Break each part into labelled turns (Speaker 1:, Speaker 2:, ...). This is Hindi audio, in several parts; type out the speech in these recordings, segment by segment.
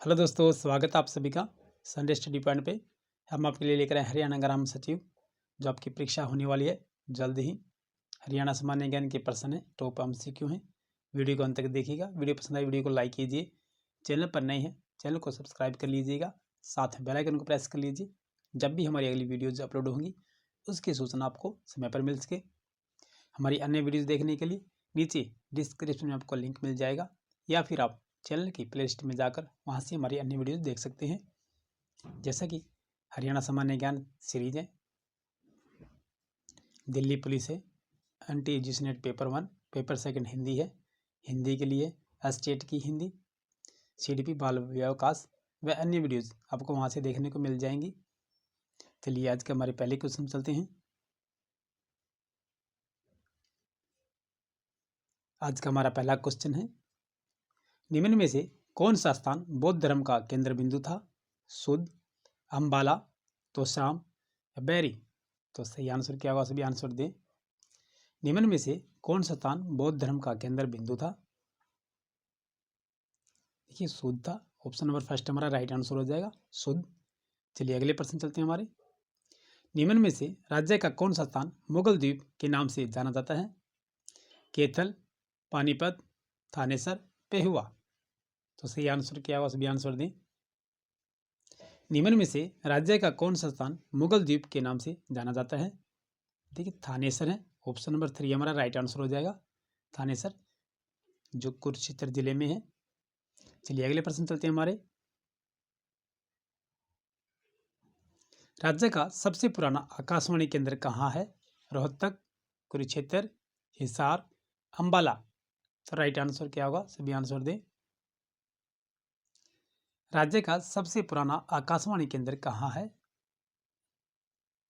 Speaker 1: हेलो दोस्तों, स्वागत है आप सभी का संडे स्टडी पॉइंट पे। हम आपके लिए लेकर आए हरियाणा ग्राम सचिव, जो आपकी परीक्षा होने वाली है जल्द ही। हरियाणा सामान्य ज्ञान के प्रश्न है, टॉप MCQ हैं। वीडियो को अंत तक देखिएगा। वीडियो पसंद आए वीडियो को लाइक कीजिए। चैनल पर नए हैं चैनल को सब्सक्राइब कर लीजिएगा। साथ में बेल आइकन को प्रेस कर लीजिए। जब भी हमारी अगली वीडियोज अपलोड होंगी उसकी सूचना आपको समय पर मिल सके। हमारी अन्य वीडियोज़ देखने के लिए नीचे डिस्क्रिप्शन में आपको लिंक मिल जाएगा, या फिर आप चैनल की प्लेलिस्ट में जाकर वहाँ से हमारी अन्य वीडियोज़ देख सकते हैं। जैसा कि हरियाणा सामान्य ज्ञान सीरीज है, दिल्ली पुलिस है, NT पेपर 1, पेपर 2 हिंदी है, हिंदी के लिए स्टेट की हिंदी, CDP बाल विकास व अन्य वीडियोज़ आपको वहाँ से देखने को मिल जाएंगी। चलिए आज के हमारे पहले क्वेश्चन चलते हैं। आज का हमारा पहला क्वेश्चन है, निम्न में से कौन सा स्थान बौद्ध धर्म का केंद्र बिंदु था? सुध, अम्बाला, तोशाम या बैरी? तो सही आंसर क्या होगा? सभी आंसर दें। निम्न में से कौन सा स्थान बौद्ध धर्म का केंद्र बिंदु था? देखिए सुध था। ऑप्शन नंबर फर्स्ट हमारा राइट आंसर हो जाएगा, सुध। चलिए अगले प्रश्न चलते हैं हमारे। निम्न में से राज्य का कौन सा स्थान मुगल द्वीप के नाम से जाना जाता है? कैथल, पानीपत, थानेसर, पेहुआ? तो सही आंसर क्या होगा? सभी आंसर दें। निम्न में से राज्य का कौन सा स्थान मुगल द्वीप के नाम से जाना जाता है? देखिए थानेसर है। ऑप्शन नंबर 3 हमारा राइट आंसर हो जाएगा, थानेसर, जो कुरुक्षेत्र जिले में है। चलिए अगले प्रश्न चलते हैं हमारे। राज्य का सबसे पुराना आकाशवाणी केंद्र कहाँ है? रोहतक, कुरुक्षेत्र, हिसार, अम्बाला? तो राइट आंसर क्या होगा? सभी आंसर दें। राज्य का सबसे पुराना आकाशवाणी केंद्र कहाँ है?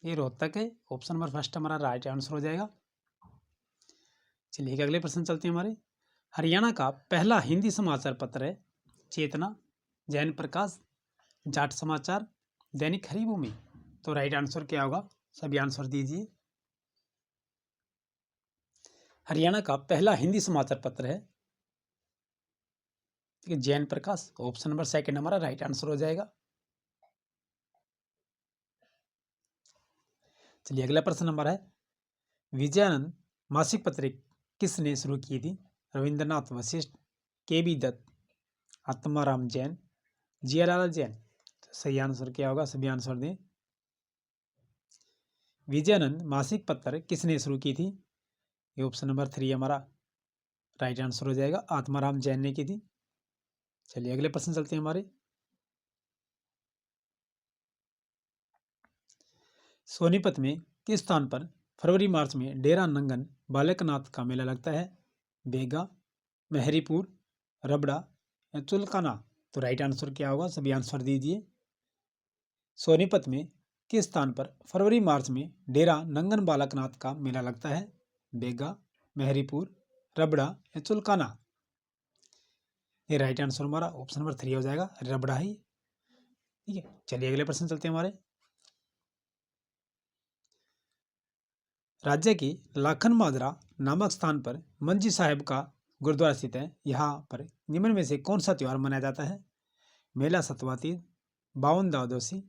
Speaker 1: ये रोहतक है। ऑप्शन नंबर फर्स्ट हमारा राइट आंसर हो जाएगा। चलिए अगले प्रश्न चलते हैं हमारे। हरियाणा का पहला हिंदी समाचार पत्र है चेतना, जैन प्रकाश, जाट समाचार, दैनिक हरिभूमि? तो राइट आंसर क्या होगा? सभी आंसर दीजिए। हरियाणा का पहला हिंदी समाचार पत्र है जैन प्रकाश। ऑप्शन नंबर सेकंड हमारा राइट आंसर हो जाएगा। चलिए अगला प्रश्न नंबर है, विजयानंद मासिक पत्रिका किसने शुरू की थी? रविंद्रनाथ वशिष्ठ, KB दत्त, आत्माराम जैन, जियालाल जैन? तो सही आंसर क्या होगा? सभी आंसर दें। विजयानंद मासिक पत्र किसने शुरू की थी? ये ऑप्शन नंबर 3 हमारा राइट आंसर हो जाएगा, आत्माराम जैन ने की थी। चलिए अगले प्रश्न चलते हैं हमारे। सोनीपत में किस स्थान पर फरवरी मार्च में डेरा नंगन बालकनाथ का मेला लगता है? बेगा, मेहरीपुर, रबड़ा या चुलकाना? तो राइट आंसर क्या होगा? सभी आंसर दीजिए। सोनीपत में किस स्थान पर फरवरी मार्च में डेरा नंगन बालकनाथ का मेला लगता है? बेगा, मेहरीपुर, रबड़ा या चुलकाना? ये राइट आंसर हमारा ऑप्शन नंबर 3 हो जाएगा, रबड़ा ही। ठीक है, चलिए अगले प्रश्न चलते हैं हमारे। राज्य के लाखन माजरा नामक स्थान पर मंजी साहिब का गुरुद्वारा स्थित है। यहाँ पर निम्न में से कौन सा त्यौहार मनाया जाता है? मेला सतवाती, बावन दावदोसी,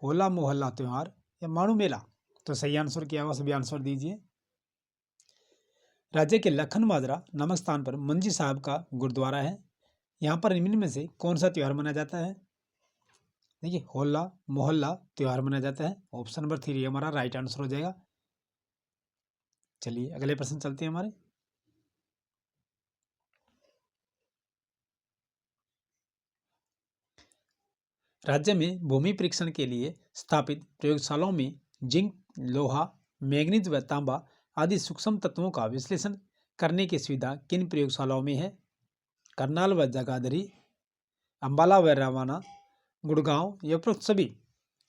Speaker 1: होला मोहल्ला त्यौहार या माणू मेला? तो सही आंसर क्या होगा? सभी आंसर दीजिए। राज्य के लखन माजरा नामक स्थान पर मंजी साहब का गुरुद्वारा है। यहाँ पर निम्न में से कौन सा त्यौहार मनाया जाता है? देखिए होला मोहल्ला त्यौहार मनाया जाता है। ऑप्शन नंबर 3 हमारा राइट आंसर हो जाएगा। चलिए अगले प्रश्न चलते हैं हमारे। राज्य में भूमि परीक्षण के लिए स्थापित प्रयोगशालाओं में जिंक, लोहा, मैग्नीज व तांबा आदि सूक्ष्म तत्वों का विश्लेषण करने की सुविधा किन प्रयोगशालाओं में है? करनाल व जगाधरी, अम्बाला व रवाना, गुड़गांव या उपरोक्त सभी?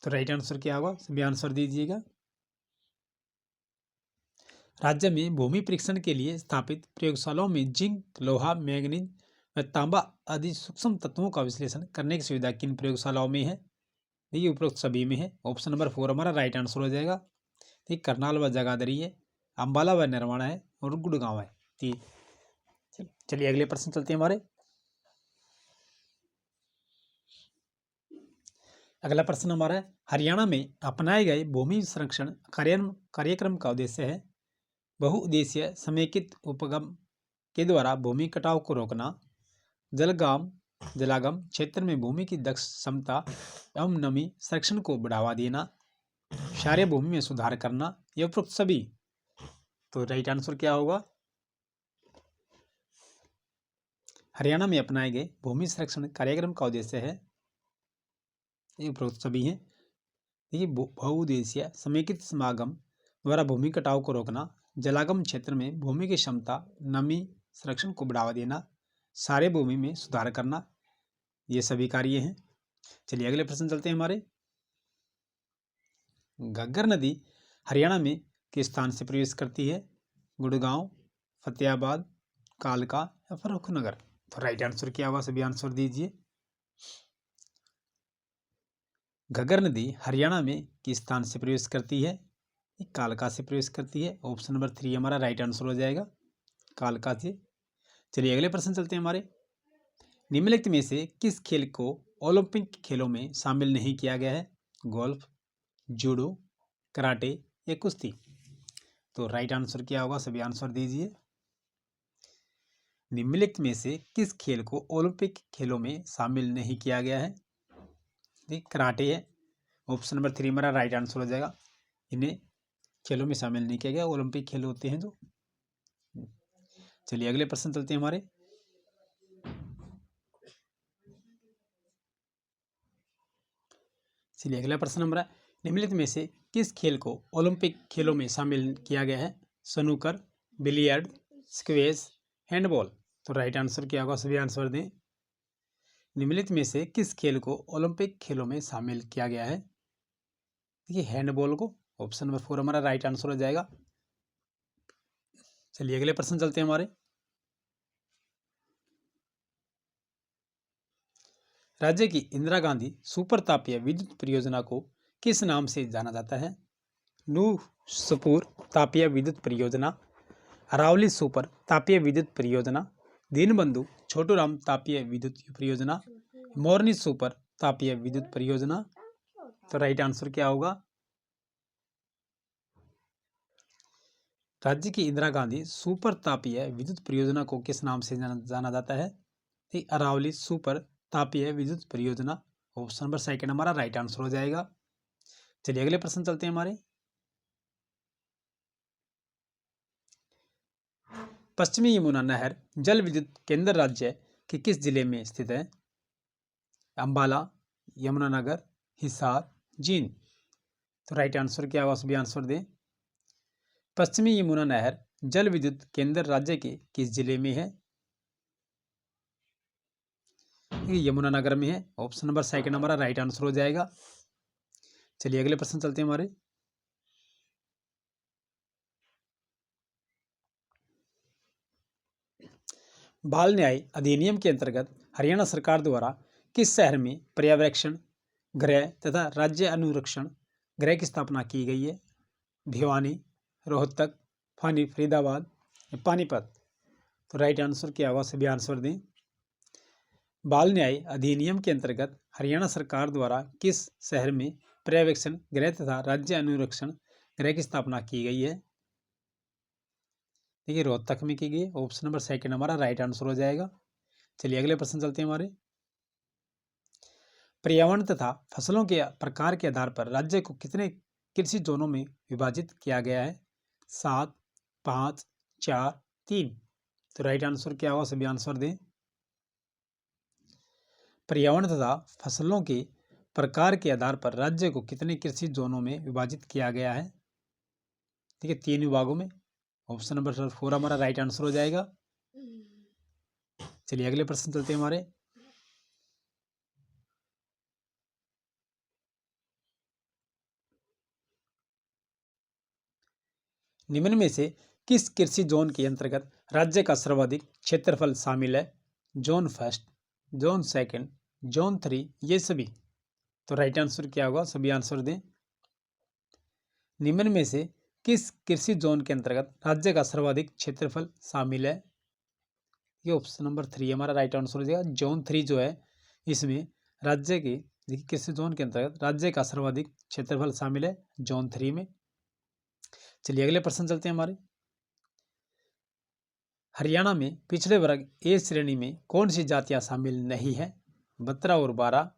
Speaker 1: तो राइट आंसर क्या होगा? सभी आंसर दीजिएगा। राज्य में भूमि परीक्षण के लिए स्थापित प्रयोगशालाओं में जिंक, लोहा, मैग्नीज व तांबा आदि सूक्ष्म तत्वों का विश्लेषण करने की सुविधा किन प्रयोगशालाओं में है? देखिए उपरोक्त सभी में है। ऑप्शन नंबर 4 हमारा राइट आंसर हो जाएगा। ठीक, करनाल व जगाधरी है, अम्बाला व नरवाना है और गुड़गांव है। ठीक, चलिए अगले प्रश्न चलते हैं हमारे। अगला प्रश्न हमारा है, हरियाणा में अपनाए गए भूमि संरक्षण कार्यक्रम का उद्देश्य है बहुउद्देशीय समेकित उपगम के द्वारा भूमि कटाव को रोकना, जलागम क्षेत्र में भूमि की दक्ष क्षमता एवं नमी संरक्षण को बढ़ावा देना, क्षारीय भूमि में सुधार करना, ये उपरोक्त सभी। तो राइट आंसर क्या होगा? हरियाणा में अपनाए गए भूमि संरक्षण कार्यक्रम का उद्देश्य है, ये उपरोक्त सभी हैं। देखिए, बहुउद्देशीय समेकित समागम द्वारा भूमि कटाव को रोकना, जलागम क्षेत्र में भूमि की क्षमता नमी संरक्षण को बढ़ावा देना, सारे भूमि में सुधार करना, ये सभी कार्य हैं। चलिए अगले प्रश्न चलते हैं हमारे। घग्गर नदी हरियाणा में किस स्थान से प्रवेश करती है? गुड़गांव, फतेहाबाद, कालका या फर्रुखनगर? तो राइट आंसर क्या होगा? सभी आंसर दीजिए। घग्गर नदी हरियाणा में किस स्थान से प्रवेश करती है? कालका से प्रवेश करती है। ऑप्शन नंबर 3 हमारा राइट आंसर हो जाएगा, कालका से। चलिए अगले प्रश्न चलते हैं हमारे। निम्नलिखित में से किस खेल को ओलंपिक खेलों में शामिल नहीं किया गया है? गोल्फ, जूडो, कराटे या कुश्ती? तो राइट आंसर क्या होगा? सभी आंसर दीजिए। निम्नलिखित में से किस खेल को ओलंपिक खेलों में शामिल नहीं किया गया है? कराटे है। ऑप्शन नंबर 3 हमारा राइट आंसर हो जाएगा। इन्हें खेलों में शामिल नहीं किया गया, ओलंपिक खेल होते हैं जो। चलिए अगले प्रश्न चलते हैं हमारे। चलिए अगला प्रश्न हमारा, निम्नलिखित में से किस खेल को ओलंपिक खेलों में शामिल किया गया है? Snooker, billiard, squash, handball? तो राइट आंसर क्या होगा? सभी आंसर दें। निम्नलिखित में से किस खेल को ओलंपिक खेलों में शामिल किया गया है? देखिए, हैंडबॉल को। ऑप्शन नंबर 4 हमारा राइट आंसर हो जाएगा। चलिए अगले प्रश्न चलते हैं हमारे। राज्य की इंदिरा गांधी सुपर तापीय विद्युत परियोजना को किस नाम से जाना जाता है? नूह सुपुर तापीय विद्युत परियोजना, अरावली सुपर तापीय विद्युत परियोजना, दीनबंधु छोटूराम तापीय विद्युत परियोजना, मोरनी सुपर तापीय विद्युत परियोजना? तो राइट आंसर क्या होगा? राज्य की इंदिरा गांधी सुपर तापीय विद्युत परियोजना को किस नाम से जाना जाता है? अरावली सुपर तापीय विद्युत परियोजना। ऑप्शन नंबर 2 हमारा राइट आंसर हो जाएगा। चलिए अगले प्रश्न चलते हैं हमारे। पश्चिमी यमुना नहर जल विद्युत केंद्र राज्य के किस जिले में स्थित है? अंबाला, यमुनानगर, हिसार, जींद? तो राइट आंसर क्या होगा? सभी आंसर दें। पश्चिमी यमुना नहर जल विद्युत केंद्र राज्य के किस जिले में है? यमुनानगर में है। ऑप्शन नंबर 2 हमारा राइट आंसर हो जाएगा। चलिए अगले प्रश्न चलते हैं हमारे। बाल न्याय अधिनियम के अंतर्गत हरियाणा सरकार द्वारा किस शहर में पर्यवेक्षण गृह तथा राज्य अनुरक्षण गृह की स्थापना की गई है? भिवानी, रोहतक, फरीदाबाद, पानीपत? तो राइट आंसर क्या होगा? सभी आंसर दें। बाल न्याय अधिनियम के अंतर्गत हरियाणा सरकार द्वारा किस शहर में पर्यवेक्षण गृह तथा राज्य अनुरक्षण गृह की स्थापना की गई है? देखिए, रोहतक में की गई। ऑप्शन नंबर 2 हमारा राइट आंसर हो जाएगा। चलिए अगले प्रश्न चलते हैं हमारे। पर्यावरण तथा फसलों के प्रकार के आधार पर राज्य को कितने कृषि जोनों में विभाजित किया गया है? 7, 5, 4, 3? तो राइट आंसर क्या होगा? सभी आंसर दें। पर्यावरण तथा फसलों के प्रकार के आधार पर राज्य को कितने कृषि जोनों में विभाजित किया गया है? ठीक है, 3 विभागों में। ऑप्शन नंबर 4 हमारा राइट आंसर हो जाएगा। चलिए अगले प्रश्न चलते हैं हमारे। निम्न में से किस कृषि जोन के अंतर्गत राज्य का सर्वाधिक क्षेत्रफल शामिल है? जोन 1, जोन 2, जोन 3, ये सभी? तो राइट आंसर क्या होगा? सभी आंसर दें। निम्न में से किस कृषि जोन के अंतर्गत राज्य का सर्वाधिक क्षेत्रफल शामिल है? ये ऑप्शन नंबर 3 हमारा राइट आंसर हो जाएगा। जोन 3 जो है, इसमें राज्य के देखिए किस जोन के अंतर्गत राज्य का सर्वाधिक क्षेत्रफल शामिल है? जोन 3 में। चलिए अगले प्रश्न चलते हैं हमारे। हरियाणा में पिछड़े वर्ग ए श्रेणी में कौन सी जातियां शामिल नहीं है? बत्रा और बारा,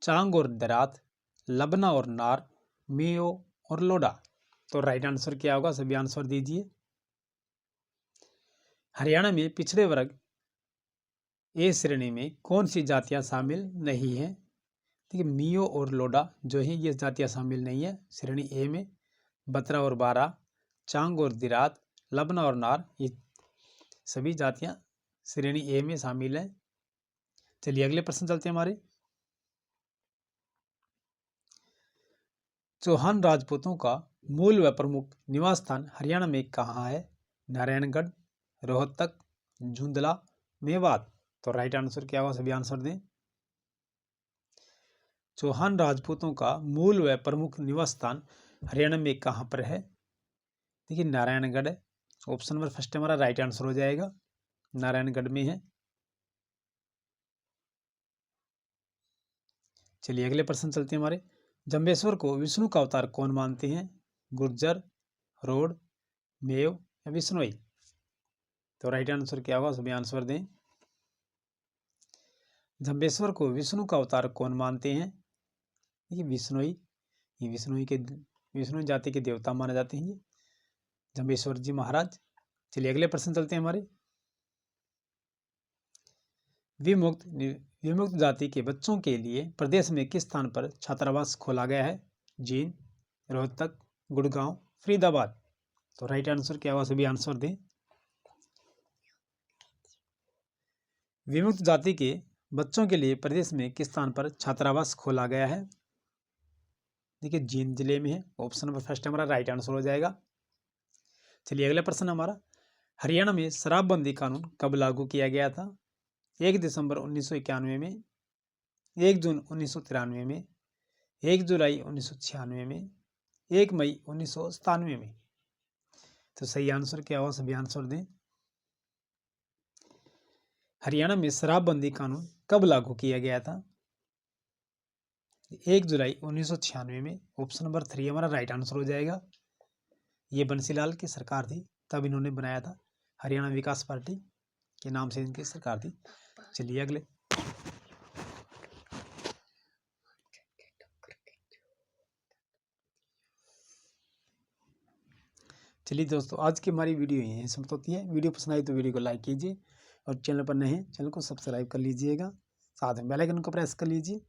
Speaker 1: चांग और दरात, लबना और नार, मियो और लोडा। तो राइट आंसर क्या होगा? सभी आंसर दीजिए। हरियाणा में पिछड़े वर्ग ए श्रेणी में कौन सी जातियां शामिल नहीं है? देखिए मियो और लोडा जो है ये जातियां शामिल नहीं है श्रेणी ए में। बत्रा और बारा, चांग और दिरात, लबना और नार, ये सभी जातियां श्रेणी ए में शामिल हैं। चलिए अगले प्रश्न चलते हैं हमारे। चौहान राजपूतों का मूल व प्रमुख निवास स्थान हरियाणा में कहाँ है? नारायणगढ़, रोहतक, झुंझुनू, मेवात। तो राइट आंसर क्या होगा? सभी आंसर दें। चौहान राजपूतों का मूल व प्रमुख निवास स्थान हरियाणा में कहाँ पर है? देखिए नारायणगढ़ है। ऑप्शन नंबर फर्स्ट हमारा राइट आंसर हो जाएगा, नारायणगढ़ में है। चलिए अगले प्रश्न चलते हैं हमारे। जम्बेश्वर को विष्णु का अवतार कौन मानते हैं? गुर्जर, रोड, मेव या विष्णोई। तो राइट आंसर क्या होगा? सभी आंसर दें। जम्बेश्वर को विष्णु का अवतार कौन मानते हैं? ये विष्णोई, ये विष्णु जाति के देवता माने जाते हैं ये जम्बेश्वर जी महाराज। चलिए अगले प्रश्न चलते हैं हमारे। विमुक्त जाति के बच्चों के लिए प्रदेश में किस स्थान पर छात्रावास खोला गया है? जींद, रोहतक, गुड़गांव, फरीदाबाद। तो राइट आंसर क्या होगा? सभी आंसर दें। विमुक्त जाति के बच्चों के लिए प्रदेश में किस स्थान पर छात्रावास खोला गया है? देखिए जींद जिले में है। ऑप्शन नंबर फर्स्ट हमारा राइट आंसर हो जाएगा। चलिए अगला प्रश्न हमारा। हरियाणा में शराबबंदी कानून कब लागू किया गया था? 1 दिसंबर 1991 में, 1 जून 1993 में, 1 जुलाई 1996 में, 1 मई 1997 में। तो सही आंसर क्या होगा? सभी आंसर दें। हरियाणा में शराबबंदी कानून कब लागू किया गया था? 1 जुलाई 1996 में। ऑप्शन नंबर 3 हमारा राइट आंसर हो जाएगा। ये बंसीलाल की सरकार थी, तब इन्होंने बनाया था। हरियाणा विकास पार्टी के नाम से इनकी सरकार थी। चलिए अगले। चलिए दोस्तों, आज की हमारी वीडियो यहीं समाप्त होती है। वीडियो पसंद आई तो वीडियो को लाइक कीजिए और चैनल पर नए हैं चैनल को सब्सक्राइब कर लीजिएगा, साथ में बेल आइकन को प्रेस कर लीजिए